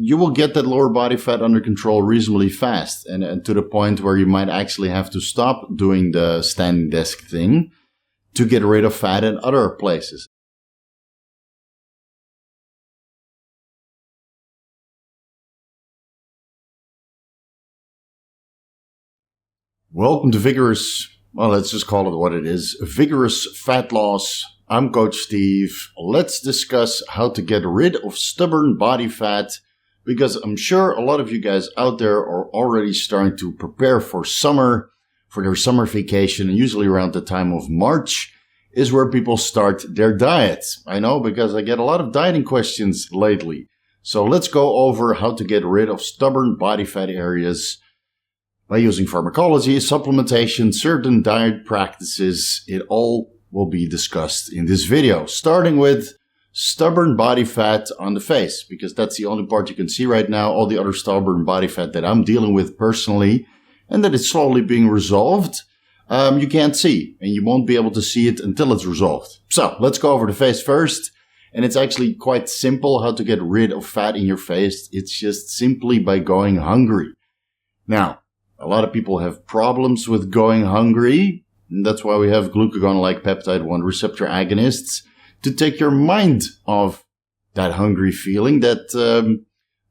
you will get that lower body fat under control reasonably fast, and to the point where you might actually have to stop doing the standing desk thing to get rid of fat in other places. Welcome to Vigorous, well, let's just call it what it is, Vigorous Fat Loss. I'm Coach Steve. Let's discuss how to get rid of stubborn body fat, because I'm sure a lot of you guys out there are already starting to prepare for summer, for their summer vacation, and usually around the time of March is where people start their diets. I know, because I get a lot of dieting questions lately. So let's go over how to get rid of stubborn body fat areas by using pharmacology, supplementation, certain diet practices. It all will be discussed in this video, starting with stubborn body fat on the face, because that's the only part you can see right now. All the other stubborn body fat that I'm dealing with personally, and that is slowly being resolved, you can't see, and you won't be able to see it until it's resolved. So let's go over the face first. And it's actually quite simple how to get rid of fat in your face. It's just simply by going hungry. Now, a lot of people have problems with going hungry. And that's why we have glucagon-like peptide 1 receptor agonists to take your mind off that hungry feeling that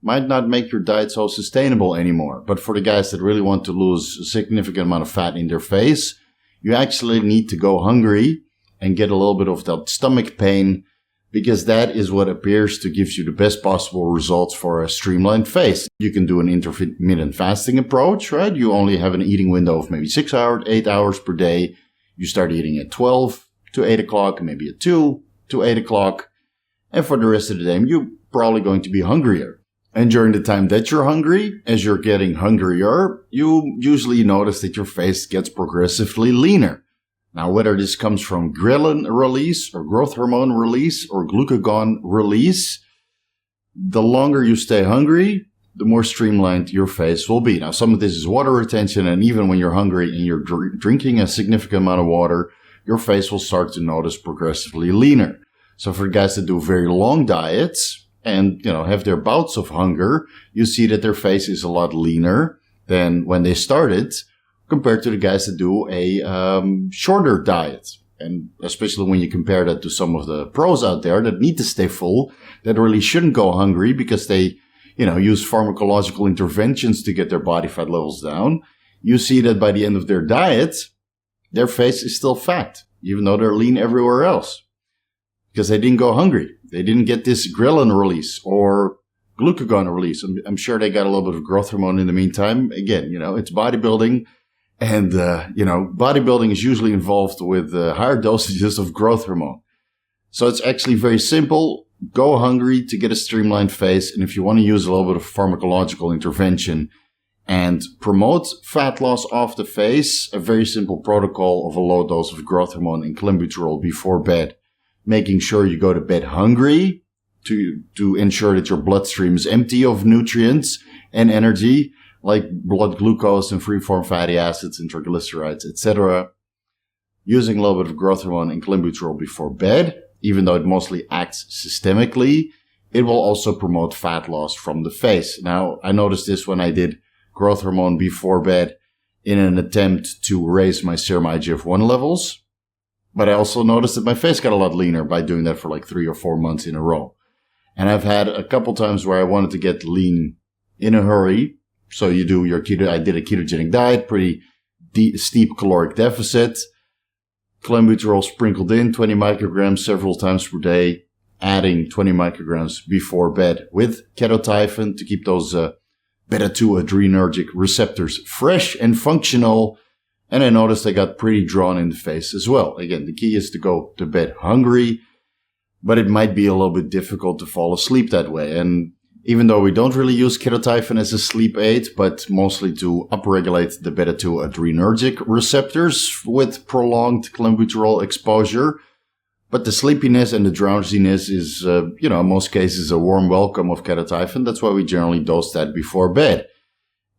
might not make your diet so sustainable anymore. But for the guys that really want to lose a significant amount of fat in their face, you actually need to go hungry and get a little bit of that stomach pain, because that is what appears to give you the best possible results for a streamlined face. You can do an intermittent fasting approach, right? You only have an eating window of maybe 6 hours, 8 hours per day. You start eating at 12 to 8 o'clock, maybe at 2 to 8 o'clock. And for the rest of the day, you're probably going to be hungrier. And during the time that you're hungry, as you're getting hungrier, you usually notice that your face gets progressively leaner. Now, whether this comes from ghrelin release or growth hormone release or glucagon release, the longer you stay hungry, the more streamlined your face will be. Now, some of this is water retention, and even when you're hungry and you're drinking a significant amount of water, your face will start to notice progressively leaner. So for guys that do very long diets and, have their bouts of hunger, you see that their face is a lot leaner than when they started, compared to the guys that do a shorter diet. And especially when you compare that to some of the pros out there that need to stay full, that really shouldn't go hungry because they, use pharmacological interventions to get their body fat levels down. You see that by the end of their diet, their face is still fat, even though they're lean everywhere else. Because they didn't go hungry. They didn't get this ghrelin release or glucagon release. I'm sure they got a little bit of growth hormone in the meantime. Again, it's bodybuilding. And, bodybuilding is usually involved with higher dosages of growth hormone. So it's actually very simple. Go hungry to get a streamlined face. And if you want to use a little bit of pharmacological intervention and promote fat loss off the face, a very simple protocol of a low dose of growth hormone and clenbuterol before bed, making sure you go to bed hungry to ensure that your bloodstream is empty of nutrients and energy, like blood glucose and free-form fatty acids and triglycerides, etc. Using a little bit of growth hormone and clenbuterol before bed, even though it mostly acts systemically, it will also promote fat loss from the face. Now, I noticed this when I did growth hormone before bed in an attempt to raise my serum IGF-1 levels. But I also noticed that my face got a lot leaner by doing that for like 3 or 4 months in a row. And I've had a couple times where I wanted to get lean in a hurry. So you do your keto. I did a ketogenic diet, pretty steep caloric deficit. Clenbuterol sprinkled in 20 micrograms several times per day, adding 20 micrograms before bed with ketotifen to keep those beta-2 adrenergic receptors fresh and functional. And I noticed I got pretty drawn in the face as well. Again, the key is to go to bed hungry, but it might be a little bit difficult to fall asleep that way. And even though we don't really use ketotifen as a sleep aid, but mostly to upregulate the beta-2 adrenergic receptors with prolonged clenbuterol exposure. But the sleepiness and the drowsiness is, in most cases a warm welcome of ketotifen. That's why we generally dose that before bed.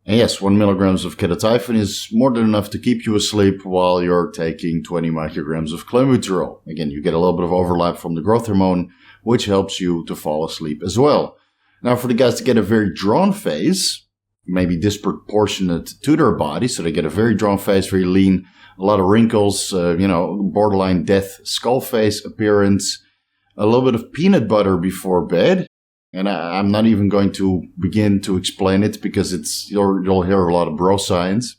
And yes, 1 milligrams of ketotifen is more than enough to keep you asleep while you're taking 20 micrograms of clenbuterol. Again, you get a little bit of overlap from the growth hormone, which helps you to fall asleep as well. Now, for the guys to get a very drawn face, maybe disproportionate to their body, so they get a very drawn face, very lean, a lot of wrinkles, borderline death skull face appearance, a little bit of peanut butter before bed. And I'm not even going to begin to explain it because you'll hear a lot of bro science.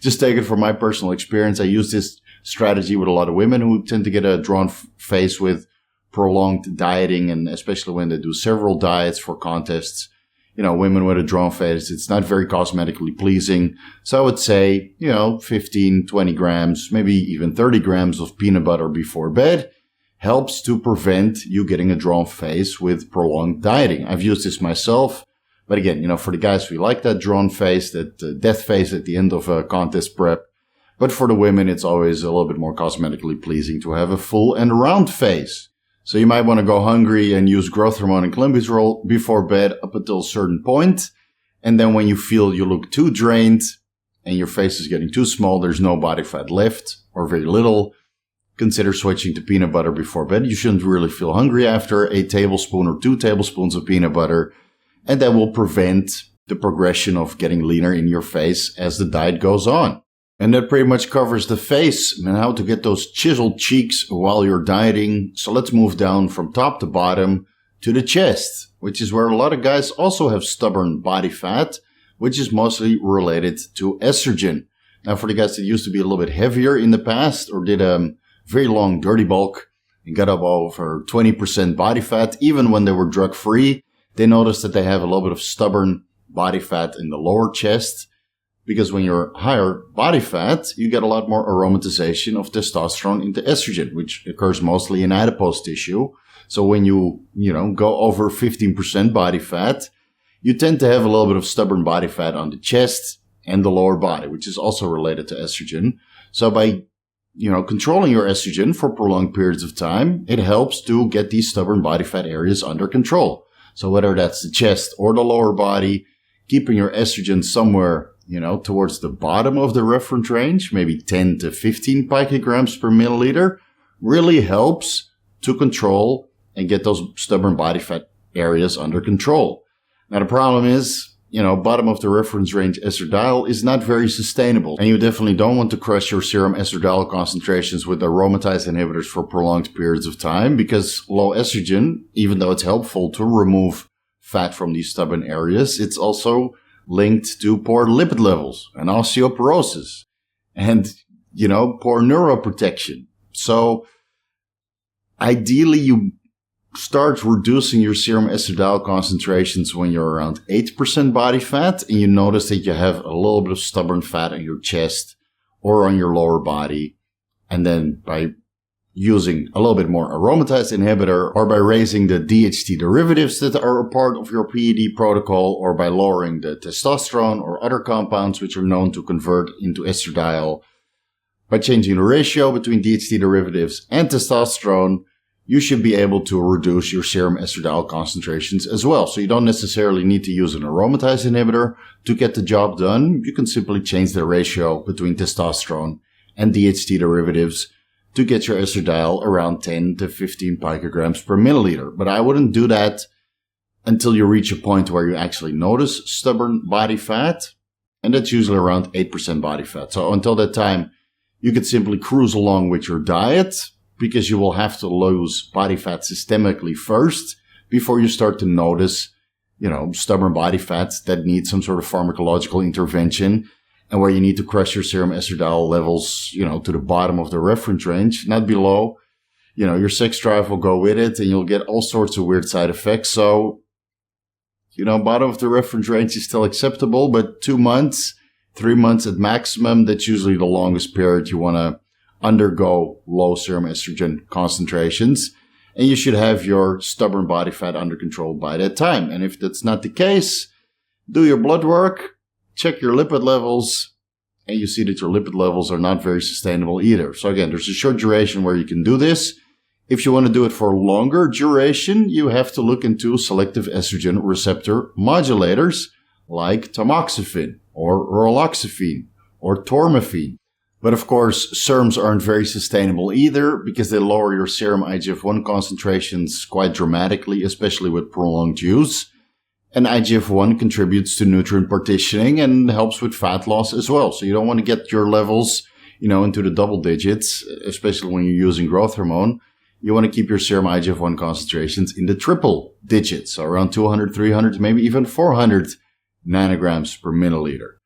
Just take it from my personal experience. I use this strategy with a lot of women who tend to get a drawn face with prolonged dieting, and especially when they do several diets for contests. Women with a drawn face, it's not very cosmetically pleasing. So I would say, 15, 20 grams, maybe even 30 grams of peanut butter before bed helps to prevent you getting a drawn face with prolonged dieting. I've used this myself. But again, for the guys, we like that drawn face, that death face at the end of a contest prep. But for the women, it's always a little bit more cosmetically pleasing to have a full and round face. So you might want to go hungry and use growth hormone and clenbuterol before bed up until a certain point. And then when you feel you look too drained and your face is getting too small, there's no body fat left or very little, consider switching to peanut butter before bed. You shouldn't really feel hungry after a tablespoon or 2 tablespoons of peanut butter. And that will prevent the progression of getting leaner in your face as the diet goes on. And that pretty much covers the face and how to get those chiseled cheeks while you're dieting. So let's move down from top to bottom to the chest, which is where a lot of guys also have stubborn body fat, which is mostly related to estrogen. Now, for the guys that used to be a little bit heavier in the past or did a very long dirty bulk and got up over 20% body fat, even when they were drug-free, they noticed that they have a little bit of stubborn body fat in the lower chest. Because when you're higher body fat, you get a lot more aromatization of testosterone into estrogen, which occurs mostly in adipose tissue. So when you go over 15% body fat, you tend to have a little bit of stubborn body fat on the chest and the lower body, which is also related to estrogen. So by, controlling your estrogen for prolonged periods of time, it helps to get these stubborn body fat areas under control. So whether that's the chest or the lower body, keeping your estrogen somewhere towards the bottom of the reference range, maybe 10 to 15 picograms per milliliter, really helps to control and get those stubborn body fat areas under control. Now, the problem is, bottom of the reference range estradiol is not very sustainable. And you definitely don't want to crush your serum estradiol concentrations with aromatase inhibitors for prolonged periods of time, because low estrogen, even though it's helpful to remove fat from these stubborn areas, it's also linked to poor lipid levels and osteoporosis and, poor neuroprotection. So ideally, you start reducing your serum estradiol concentrations when you're around 8% body fat and you notice that you have a little bit of stubborn fat on your chest or on your lower body. And then by using a little bit more aromatase inhibitor, or by raising the DHT derivatives that are a part of your PED protocol, or by lowering the testosterone or other compounds which are known to convert into estradiol, by changing the ratio between DHT derivatives and testosterone, you should be able to reduce your serum estradiol concentrations as well. So you don't necessarily need to use an aromatase inhibitor to get the job done. You can simply change the ratio between testosterone and DHT derivatives to get your estradiol around 10 to 15 picograms per milliliter. But I wouldn't do that until you reach a point where you actually notice stubborn body fat. And that's usually around 8% body fat. So until that time, you could simply cruise along with your diet, because you will have to lose body fat systemically first before you start to notice, stubborn body fats that need some sort of pharmacological intervention, and where you need to crush your serum estradiol levels, to the bottom of the reference range, not below. Your sex drive will go with it and you'll get all sorts of weird side effects. So, bottom of the reference range is still acceptable, but 2 months, 3 months at maximum, that's usually the longest period you want to undergo low serum estrogen concentrations. And you should have your stubborn body fat under control by that time. And if that's not the case, do your blood work, check your lipid levels, and you see that your lipid levels are not very sustainable either. So again, there's a short duration where you can do this. If you want to do it for a longer duration, you have to look into selective estrogen receptor modulators like tamoxifen or roloxifene or tormifene. But of course, SERMs aren't very sustainable either, because they lower your serum IGF-1 concentrations quite dramatically, especially with prolonged use. And IGF-1 contributes to nutrient partitioning and helps with fat loss as well. So you don't want to get your levels, into the double digits, especially when you're using growth hormone. You want to keep your serum IGF-1 concentrations in the triple digits, so around 200, 300, maybe even 400 nanograms per milliliter.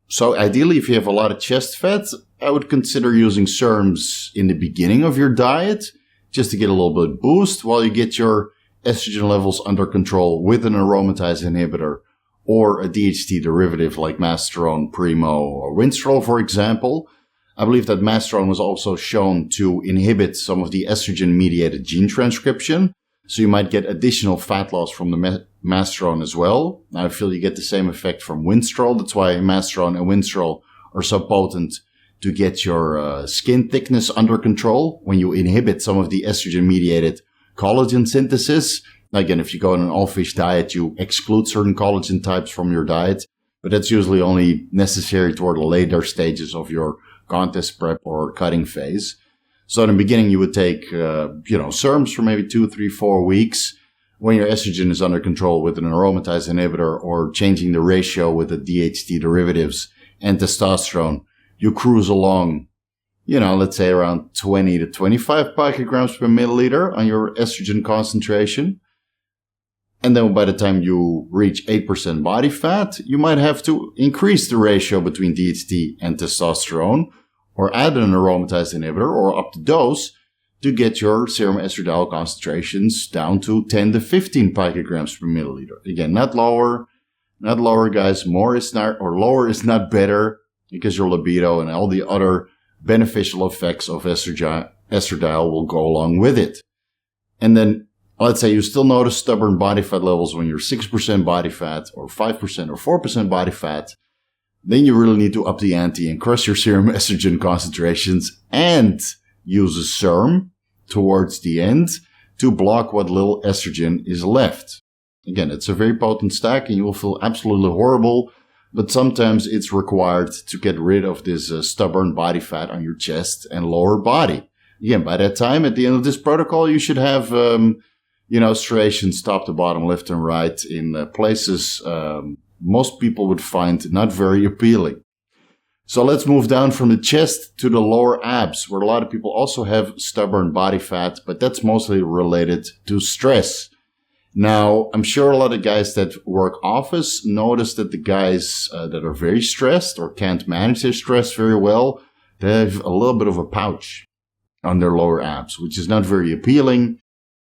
So ideally, if you have a lot of chest fat, I would consider using serums in the beginning of your diet, just to get a little bit boost while you get your estrogen levels under control with an aromatase inhibitor or a DHT derivative like Masteron, Primo, or Winstrol, for example. I believe that Masteron was also shown to inhibit some of the estrogen-mediated gene transcription, so you might get additional fat loss from the Masteron as well. I feel you get the same effect from Winstrol. That's why Masteron and Winstrol are so potent to get your skin thickness under control when you inhibit some of the estrogen-mediated collagen synthesis. Again, if you go on an all-fish diet, you exclude certain collagen types from your diet, but that's usually only necessary toward the later stages of your contest prep or cutting phase. So in the beginning, you would take, serums for maybe 2, 3, 4 weeks when your estrogen is under control with an aromatase inhibitor or changing the ratio with the DHT derivatives and testosterone. You cruise along, let's say around 20 to 25 picograms per milliliter on your estrogen concentration. And then by the time you reach 8% body fat, you might have to increase the ratio between DHT and testosterone or add an aromatase inhibitor or up the dose to get your serum estradiol concentrations down to 10 to 15 picograms per milliliter. Again, not lower, guys. More is not, or lower is not better, because your libido and all the other beneficial effects of estradiol will go along with it. And then let's say you still notice stubborn body fat levels when you're 6% body fat or 5% or 4% body fat. Then you really need to up the ante and crush your serum estrogen concentrations and use a serum towards the end to block what little estrogen is left. Again, it's a very potent stack and you will feel absolutely horrible, but sometimes it's required to get rid of this stubborn body fat on your chest and lower body. Again, by that time, at the end of this protocol, you should have, striations top to bottom, left and right in places most people would find not very appealing. So let's move down from the chest to the lower abs, where a lot of people also have stubborn body fat, but that's mostly related to stress. Now, I'm sure a lot of guys that work office notice that the guys that are very stressed or can't manage their stress very well, they have a little bit of a pouch on their lower abs, which is not very appealing.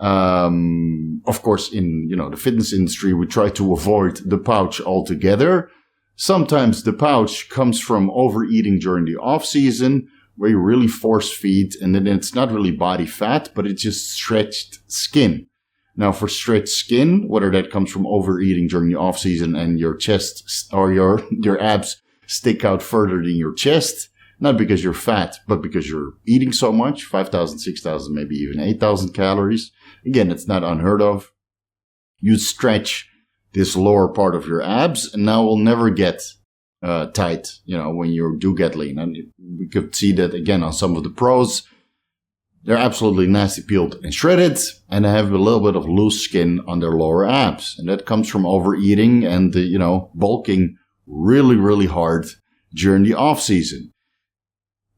Of course, in, the fitness industry, we try to avoid the pouch altogether. Sometimes the pouch comes from overeating during the off season, where you really force feed, and then it's not really body fat, but it's just stretched skin. Now, for stretched skin, whether that comes from overeating during the off season and your chest or your abs stick out further than your chest, not because you're fat, but because you're eating so much, 5,000, 6,000, maybe even 8,000 calories. Again, it's not unheard of. You stretch this lower part of your abs, and now will never get tight, when you do get lean. And we could see that again on some of the pros. They're absolutely nasty peeled and shredded, and they have a little bit of loose skin on their lower abs. And that comes from overeating and, bulking really, really hard during the off season.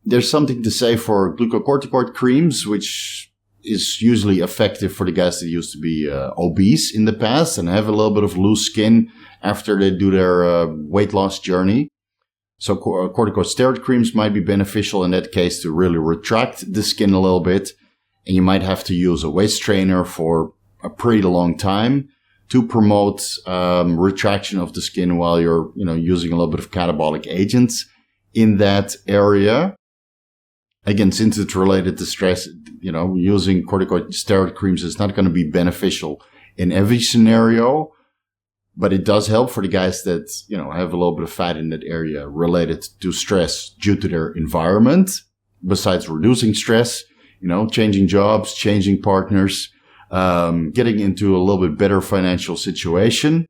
There's something to say for glucocorticoid creams, which is usually effective for the guys that used to be obese in the past and have a little bit of loose skin after they do their weight loss journey. So corticosteroid creams might be beneficial in that case to really retract the skin a little bit. And you might have to use a waist trainer for a pretty long time to promote retraction of the skin while you're, using a little bit of catabolic agents in that area. Again, since it's related to stress, using corticosteroid creams is not going to be beneficial in every scenario, but it does help for the guys that, have a little bit of fat in that area related to stress due to their environment. Besides reducing stress, changing jobs, changing partners, getting into a little bit better financial situation.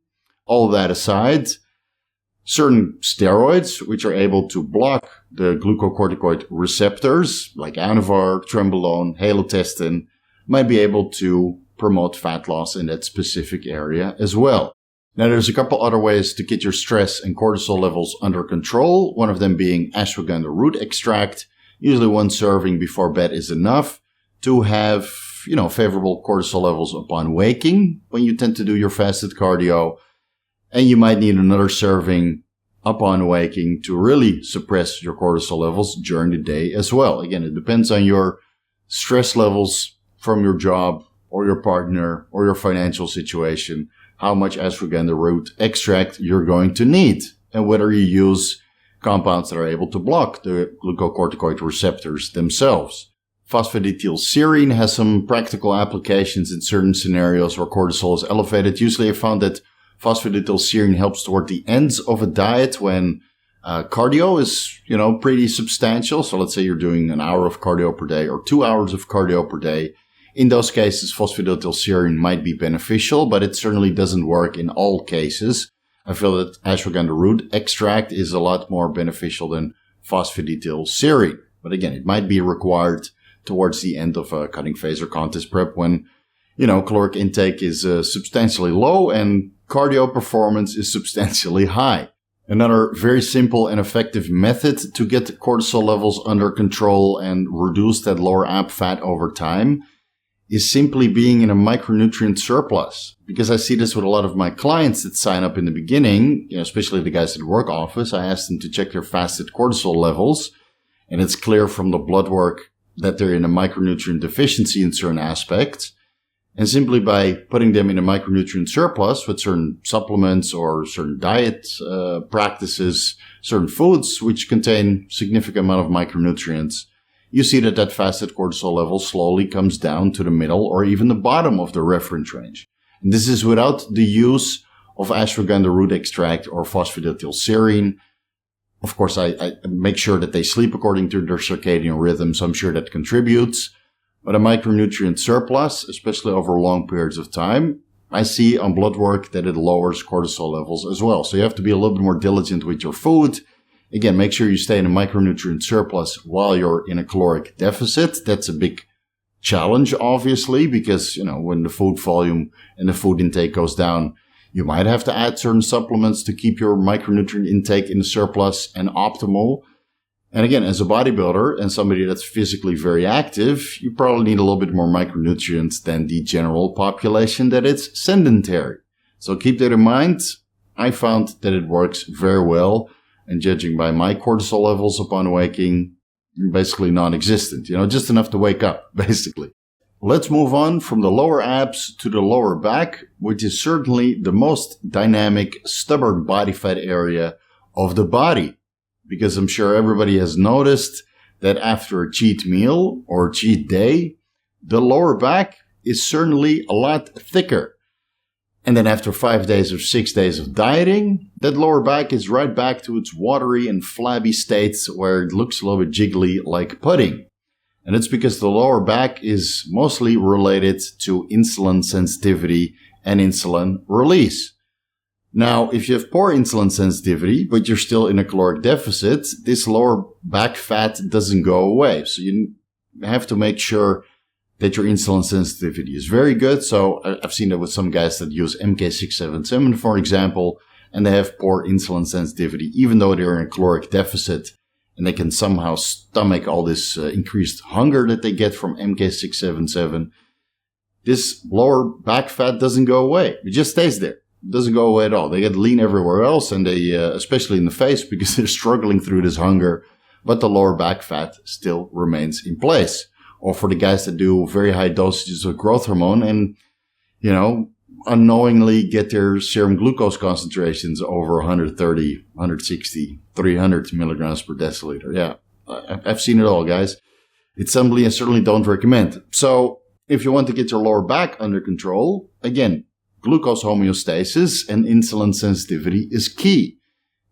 All of that aside, certain steroids, which are able to block the glucocorticoid receptors, like Anavar, Trenbolone, Halotestin, might be able to promote fat loss in that specific area as well. Now, there's a couple other ways to get your stress and cortisol levels under control. One of them being ashwagandha root extract. Usually 1 serving before bed is enough to have, favorable cortisol levels upon waking when you tend to do your fasted cardio. And you might need another serving upon waking to really suppress your cortisol levels during the day as well. Again, it depends on your stress levels from your job or your partner or your financial situation, how much ashwagandha root extract you're going to need, and whether you use compounds that are able to block the glucocorticoid receptors themselves. Phosphatidylserine has some practical applications in certain scenarios where cortisol is elevated. Usually I found that phosphatidylserine helps toward the ends of a diet when cardio is, pretty substantial. So let's say you're doing an hour of cardio per day or 2 hours of cardio per day. In those cases, phosphatidylserine might be beneficial, but it certainly doesn't work in all cases. I feel that ashwagandha root extract is a lot more beneficial than phosphatidylserine. But again, it might be required towards the end of a cutting phase or contest prep when, caloric intake is substantially low and cardio performance is substantially high. Another very simple and effective method to get cortisol levels under control and reduce that lower ab fat over time is simply being in a micronutrient surplus. Because I see this with a lot of my clients that sign up in the beginning, especially the guys at the work office. I ask them to check their fasted cortisol levels, and it's clear from the blood work that they're in a micronutrient deficiency in certain aspects. And simply by putting them in a micronutrient surplus with certain supplements or certain diet practices, certain foods which contain significant amount of micronutrients, you see that fasted cortisol level slowly comes down to the middle or even the bottom of the reference range. And this is without the use of ashwagandha root extract or phosphatidylserine. Of course, I make sure that they sleep according to their circadian rhythm, so I'm sure that contributes. But a micronutrient surplus, especially over long periods of time, I see on blood work that it lowers cortisol levels as well. So you have to be a little bit more diligent with your food. Again, make sure you stay in a micronutrient surplus while you're in a caloric deficit. That's a big challenge, obviously, because, when the food volume and the food intake goes down, you might have to add certain supplements to keep your micronutrient intake in the surplus and optimal. And again, as a bodybuilder and somebody that's physically very active, you probably need a little bit more micronutrients than the general population that is sedentary. So keep that in mind. I found that it works very well. And judging by my cortisol levels upon waking, basically non-existent, just enough to wake up, basically. Let's move on from the lower abs to the lower back, which is certainly the most dynamic, stubborn body fat area of the body. Because I'm sure everybody has noticed that after a cheat meal or a cheat day, the lower back is certainly a lot thicker. And then after 5 days or 6 days of dieting, that lower back is right back to its watery and flabby states where it looks a little bit jiggly like pudding. And it's because the lower back is mostly related to insulin sensitivity and insulin release. Now, if you have poor insulin sensitivity, but you're still in a caloric deficit, this lower back fat doesn't go away. So you have to make sure that your insulin sensitivity is very good. So I've seen that with some guys that use MK677, for example, and they have poor insulin sensitivity, even though they're in a caloric deficit, and they can somehow stomach all this increased hunger that they get from MK677. This lower back fat doesn't go away. It just stays there. It doesn't go away at all. They get lean everywhere else, and they, especially in the face, because they're struggling through this hunger, but the lower back fat still remains in place. Or for the guys that do very high dosages of growth hormone and, unknowingly get their serum glucose concentrations over 130, 160, 300 milligrams per deciliter. Yeah, I've seen it all, guys. It's something I certainly don't recommend. So if you want to get your lower back under control, again, glucose homeostasis and insulin sensitivity is key.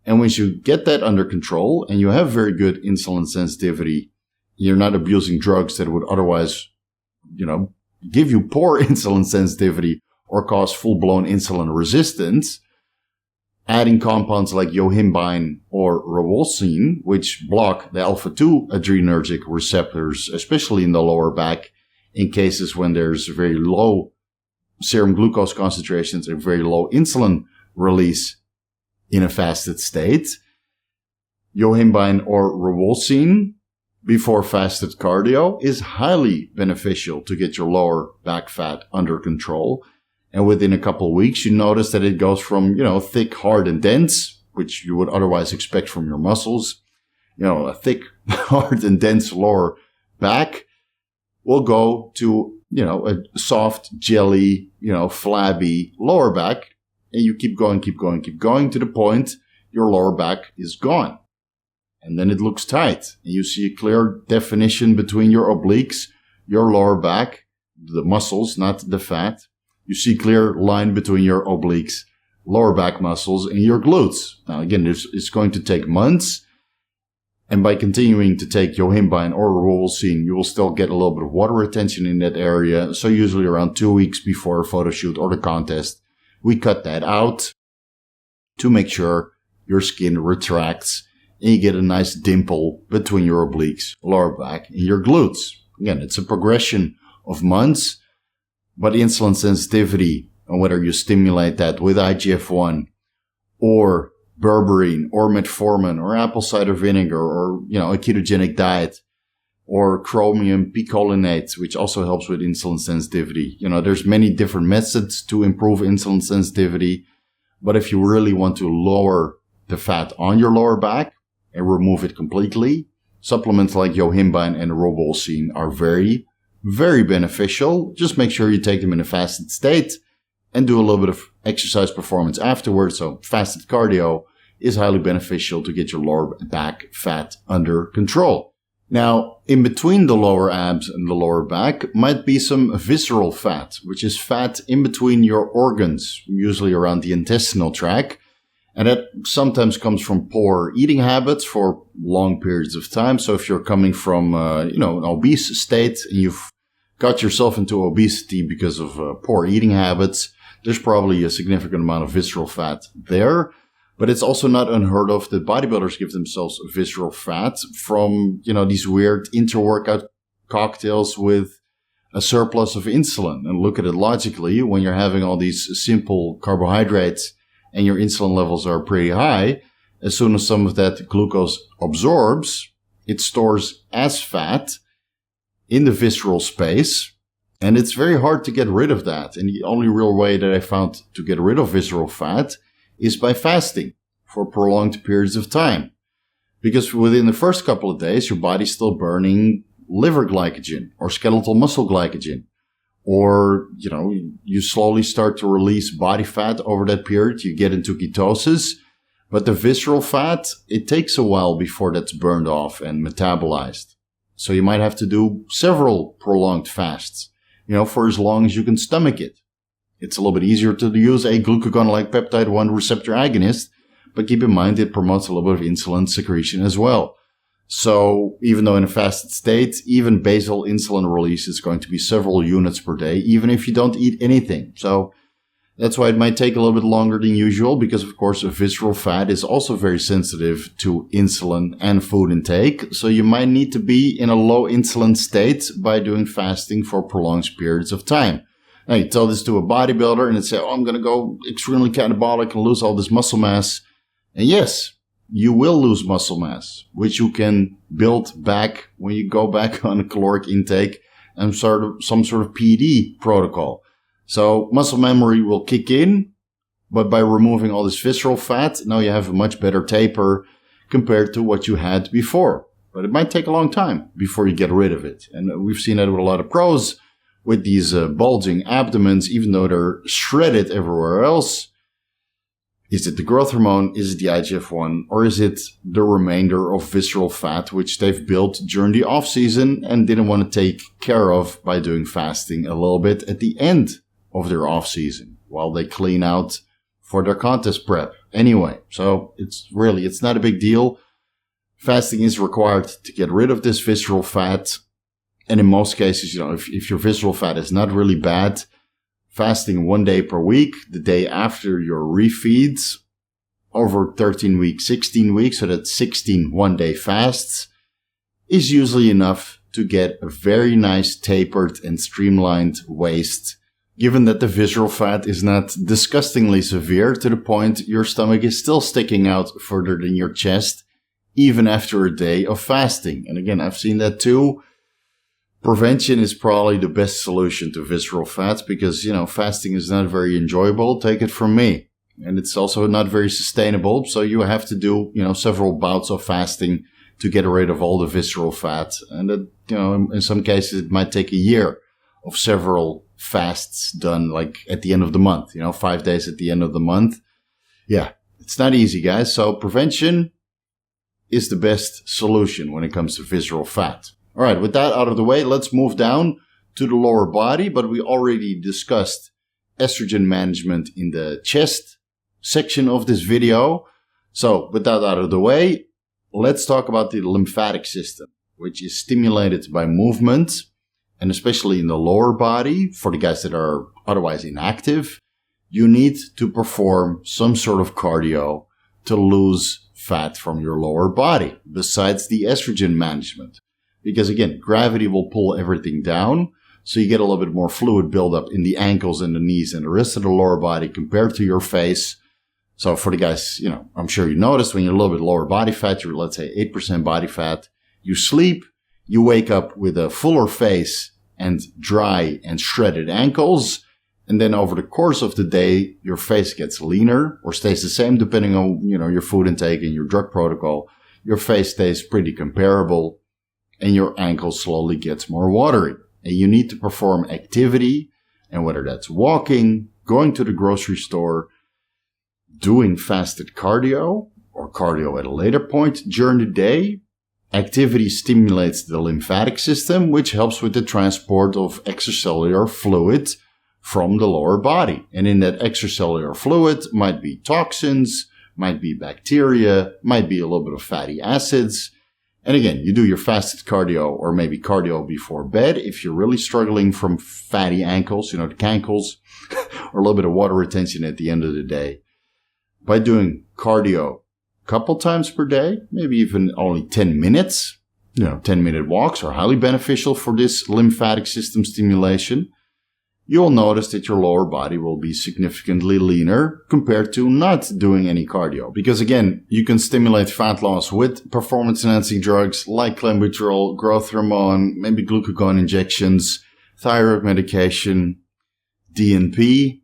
And once you get that under control and you have very good insulin sensitivity, you're not abusing drugs that would otherwise, give you poor insulin sensitivity or cause full-blown insulin resistance. Adding compounds like yohimbine or ribosine, which block the alpha-2 adrenergic receptors, especially in the lower back, in cases when there's very low serum glucose concentrations and very low insulin release in a fasted state. Yohimbine or ribulsine before fasted cardio is highly beneficial to get your lower back fat under control. And within a couple of weeks, you notice that it goes from, thick, hard, and dense, which you would otherwise expect from your muscles. A thick, hard, and dense lower back will go to, a soft, jelly, flabby lower back. And you keep going to the point your lower back is gone. And then it looks tight. And you see a clear definition between your obliques, your lower back, the muscles, not the fat. You see clear line between your obliques, lower back muscles, and your glutes. Now, again, it's going to take months. And by continuing to take yohimbine or ribulsine, you will still get a little bit of water retention in that area. So usually around 2 weeks before a photo shoot or the contest, we cut that out to make sure your skin retracts and you get a nice dimple between your obliques, lower back, and your glutes. Again, it's a progression of months, but insulin sensitivity, and whether you stimulate that with IGF-1 or berberine or metformin or apple cider vinegar or, a ketogenic diet or chromium picolinate, which also helps with insulin sensitivity. There's many different methods to improve insulin sensitivity, but if you really want to lower the fat on your lower back and remove it completely, supplements like yohimbine and ribulsine are very, very beneficial. Just make sure you take them in a fasted state and do a little bit of exercise performance afterwards. So fasted cardio is highly beneficial to get your lower back fat under control. Now, in between the lower abs and the lower back might be some visceral fat, which is fat in between your organs, usually around the intestinal tract. And that sometimes comes from poor eating habits for long periods of time. So if you're coming from, an obese state and you've got yourself into obesity because of poor eating habits, there's probably a significant amount of visceral fat there. But it's also not unheard of that bodybuilders give themselves visceral fat from, these weird inter-workout cocktails with a surplus of insulin. And look at it logically, when you're having all these simple carbohydrates and your insulin levels are pretty high, as soon as some of that glucose absorbs, it stores as fat in the visceral space. And it's very hard to get rid of that. And the only real way that I found to get rid of visceral fat is by fasting for prolonged periods of time. Because within the first couple of days, your body's still burning liver glycogen or skeletal muscle glycogen. Or, you slowly start to release body fat over that period. You get into ketosis. But the visceral fat, it takes a while before that's burned off and metabolized. So you might have to do several prolonged fasts, for as long as you can stomach it. It's a little bit easier to use a glucagon-like peptide 1 receptor agonist, but keep in mind it promotes a little bit of insulin secretion as well. So even though in a fasted state, even basal insulin release is going to be several units per day, even if you don't eat anything. So that's why it might take a little bit longer than usual, because of course visceral fat is also very sensitive to insulin and food intake. So you might need to be in a low insulin state by doing fasting for prolonged periods of time. Now you tell this to a bodybuilder and they say, I'm going to go extremely catabolic and lose all this muscle mass. And yes, you will lose muscle mass, which you can build back when you go back on a caloric intake and some sort of PD protocol. So muscle memory will kick in, but by removing all this visceral fat, now you have a much better taper compared to what you had before. But it might take a long time before you get rid of it. And we've seen that with a lot of pros with these bulging abdomens, even though they're shredded everywhere else. Is it the growth hormone? Is it the IGF-1? Or is it the remainder of visceral fat, which they've built during the off season and didn't want to take care of by doing fasting a little bit at the end of their off season while they clean out for their contest prep anyway. So it's not a big deal. Fasting is required to get rid of this visceral fat. And in most cases, if your visceral fat is not really bad, fasting 1 day per week, the day after your refeeds, over 13 weeks, 16 weeks, so that's 16 one-day fasts, is usually enough to get a very nice tapered and streamlined waist given that the visceral fat is not disgustingly severe to the point your stomach is still sticking out further than your chest, even after a day of fasting. And again, I've seen that too. Prevention is probably the best solution to visceral fat because, fasting is not very enjoyable. Take it from me. And it's also not very sustainable. So you have to do, several bouts of fasting to get rid of all the visceral fat. And that, in some cases, it might take a year of several fasts done like at the end of the month, 5 days at the end of the month. Yeah, it's not easy, guys. So prevention is the best solution when it comes to visceral fat. All right, with that out of the way, let's move down to the lower body. But we already discussed estrogen management in the chest section of this video. So with that out of the way, let's talk about the lymphatic system, which is stimulated by movement, and especially in the lower body. For the guys that are otherwise inactive, you need to perform some sort of cardio to lose fat from your lower body, besides the estrogen management. Because again, gravity will pull everything down, so you get a little bit more fluid buildup in the ankles and the knees and the rest of the lower body compared to your face. So for the guys, I'm sure you noticed when you're a little bit lower body fat, you're, let's say, 8% body fat, you sleep, you wake up with a fuller face and dry and shredded ankles. And then over the course of the day, your face gets leaner or stays the same depending on, your food intake and your drug protocol. Your face stays pretty comparable and your ankle slowly gets more watery. And you need to perform activity, and whether that's walking, going to the grocery store, doing fasted cardio or cardio at a later point during the day. Activity stimulates the lymphatic system, which helps with the transport of extracellular fluid from the lower body. And in that extracellular fluid might be toxins, might be bacteria, might be a little bit of fatty acids. And again, you do your fasted cardio or maybe cardio before bed if you're really struggling from fatty ankles, the cankles, or a little bit of water retention at the end of the day. By doing cardio a couple times per day, maybe even only 10 minutes, 10-minute walks are highly beneficial for this lymphatic system stimulation. You'll notice that your lower body will be significantly leaner compared to not doing any cardio. Because again, you can stimulate fat loss with performance-enhancing drugs like clenbuterol, growth hormone, maybe glucagon injections, thyroid medication, DNP,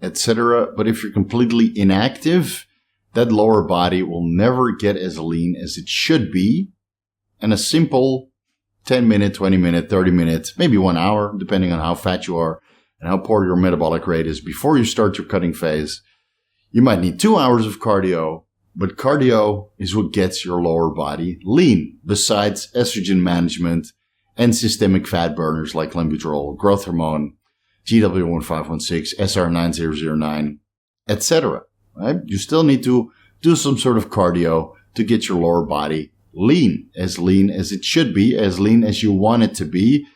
etc. But if you're completely inactive, that lower body will never get as lean as it should be. And a simple 10-minute, 20-minute, 30-minute, maybe 1 hour, depending on how fat you are and how poor your metabolic rate is before you start your cutting phase. You might need 2 hours of cardio, but cardio is what gets your lower body lean, besides estrogen management and systemic fat burners like clenbuterol, growth hormone, GW1516, SR9009, etc. Right? You still need to do some sort of cardio to get your lower body lean as it should be, as lean as you want it to be,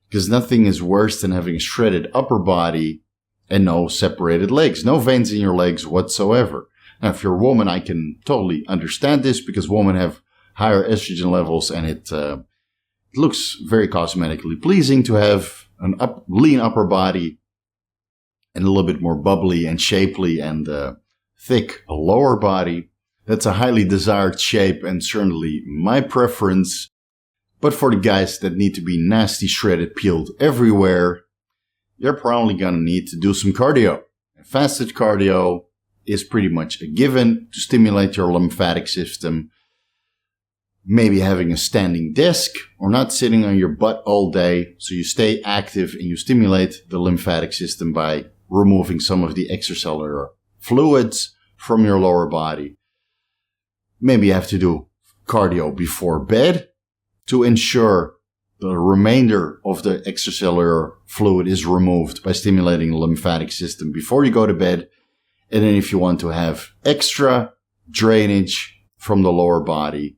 because nothing is worse than having a shredded upper body and no separated legs, no veins in your legs whatsoever. Now, if you're a woman, I can totally understand this because women have higher estrogen levels and it looks very cosmetically pleasing to have an lean upper body and a little bit more bubbly and shapely and thick lower body. That's a highly desired shape and certainly my preference. But for the guys that need to be nasty, shredded, peeled everywhere, you're probably going to need to do some cardio. And fasted cardio is pretty much a given to stimulate your lymphatic system. Maybe having a standing desk or not sitting on your butt all day so you stay active and you stimulate the lymphatic system by removing some of the extracellular fluids from your lower body. Maybe you have to do cardio before bed to ensure the remainder of the extracellular fluid is removed by stimulating the lymphatic system before you go to bed. And then if you want to have extra drainage from the lower body,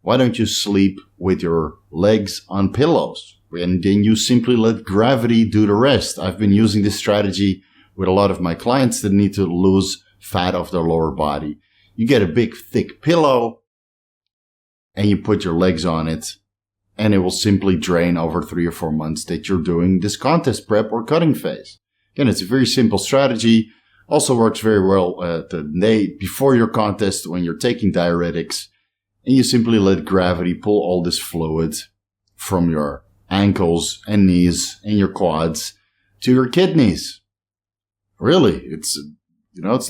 why don't you sleep with your legs on pillows? And then you simply let gravity do the rest. I've been using this strategy with a lot of my clients that need to lose fat off their lower body. You get a big, thick pillow and you put your legs on it, and it will simply drain over 3 or 4 months that you're doing this contest prep or cutting phase. Again, it's a very simple strategy. Also works very well the day before your contest when you're taking diuretics. And you simply let gravity pull all this fluid from your ankles and knees and your quads to your kidneys. Really, it's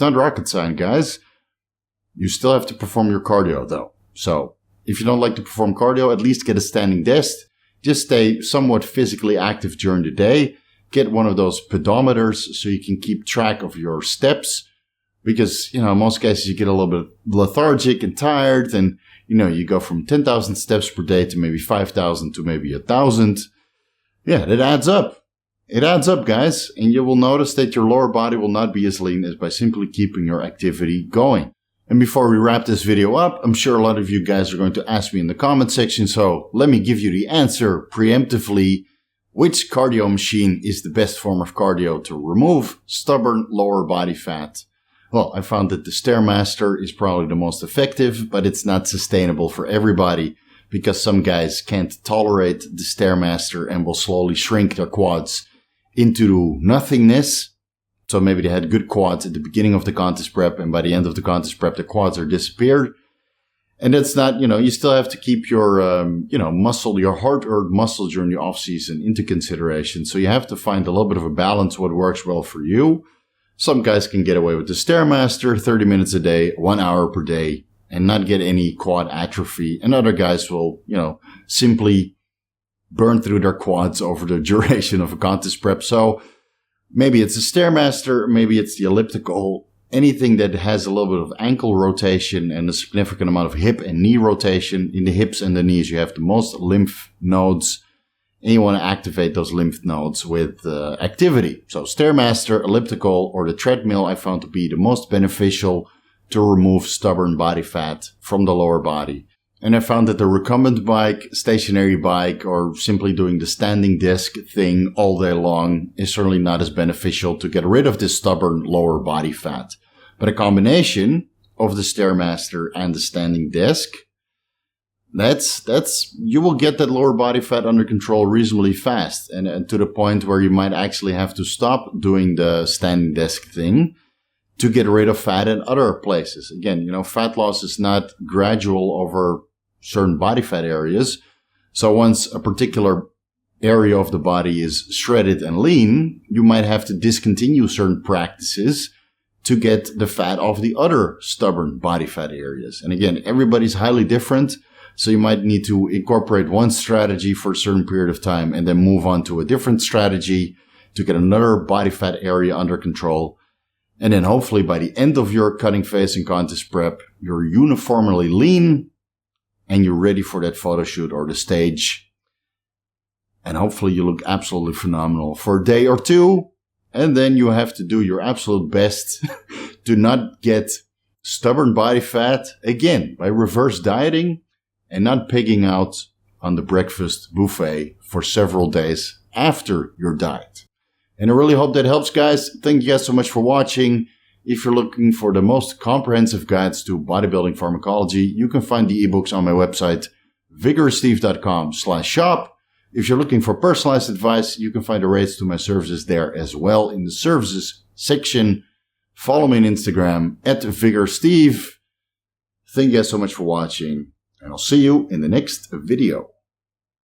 not rocket science, guys. You still have to perform your cardio, though. So if you don't like to perform cardio, at least get a standing desk. Just stay somewhat physically active during the day. Get one of those pedometers so you can keep track of your steps. Because, in most cases, you get a little bit lethargic and tired. And, you go from 10,000 steps per day to maybe 5,000 to maybe 1,000. Yeah, it adds up. It adds up, guys. And you will notice that your lower body will not be as lean as by simply keeping your activity going. And before we wrap this video up, I'm sure a lot of you guys are going to ask me in the comment section. So let me give you the answer preemptively. Which cardio machine is the best form of cardio to remove stubborn lower body fat? Well, I found that the Stairmaster is probably the most effective, but it's not sustainable for everybody because some guys can't tolerate the Stairmaster and will slowly shrink their quads into nothingness. So maybe they had good quads at the beginning of the contest prep, and by the end of the contest prep, the quads are disappeared. And that's not, you still have to keep your, muscle, your hard-earned muscle during the off-season into consideration. So you have to find a little bit of a balance, what works well for you. Some guys can get away with the Stairmaster, 30 minutes a day, 1 hour per day, and not get any quad atrophy. And other guys will, simply burn through their quads over the duration of a contest prep. So maybe it's a Stairmaster, maybe it's the elliptical, anything that has a little bit of ankle rotation and a significant amount of hip and knee rotation. In the hips and the knees, you have the most lymph nodes. And you want to activate those lymph nodes with activity. So Stairmaster, elliptical, or the treadmill I found to be the most beneficial to remove stubborn body fat from the lower body. And I found that the recumbent bike, stationary bike, or simply doing the standing desk thing all day long is certainly not as beneficial to get rid of this stubborn lower body fat. But a combination of the Stairmaster and the standing desk, you will get that lower body fat under control reasonably fast, and to the point where you might actually have to stop doing the standing desk thing to get rid of fat in other places. Again, fat loss is not gradual over certain body fat areas. So once a particular area of the body is shredded and lean, you might have to discontinue certain practices to get the fat off the other stubborn body fat areas. And again, everybody's highly different. So you might need to incorporate one strategy for a certain period of time and then move on to a different strategy to get another body fat area under control. And then hopefully by the end of your cutting phase and contest prep, you're uniformly lean and you're ready for that photo shoot or the stage. And hopefully you look absolutely phenomenal for a day or two. And then you have to do your absolute best to not get stubborn body fat again by reverse dieting and not pigging out on the breakfast buffet for several days after your diet. And I really hope that helps, guys. Thank you guys so much for watching. If you're looking for the most comprehensive guides to bodybuilding pharmacology, you can find the ebooks on my website, VigorousSteve.com/shop. If you're looking for personalized advice, you can find the rates to my services there as well in the services section. Follow me on Instagram @VigorousSteve. Thank you guys so much for watching, and I'll see you in the next video.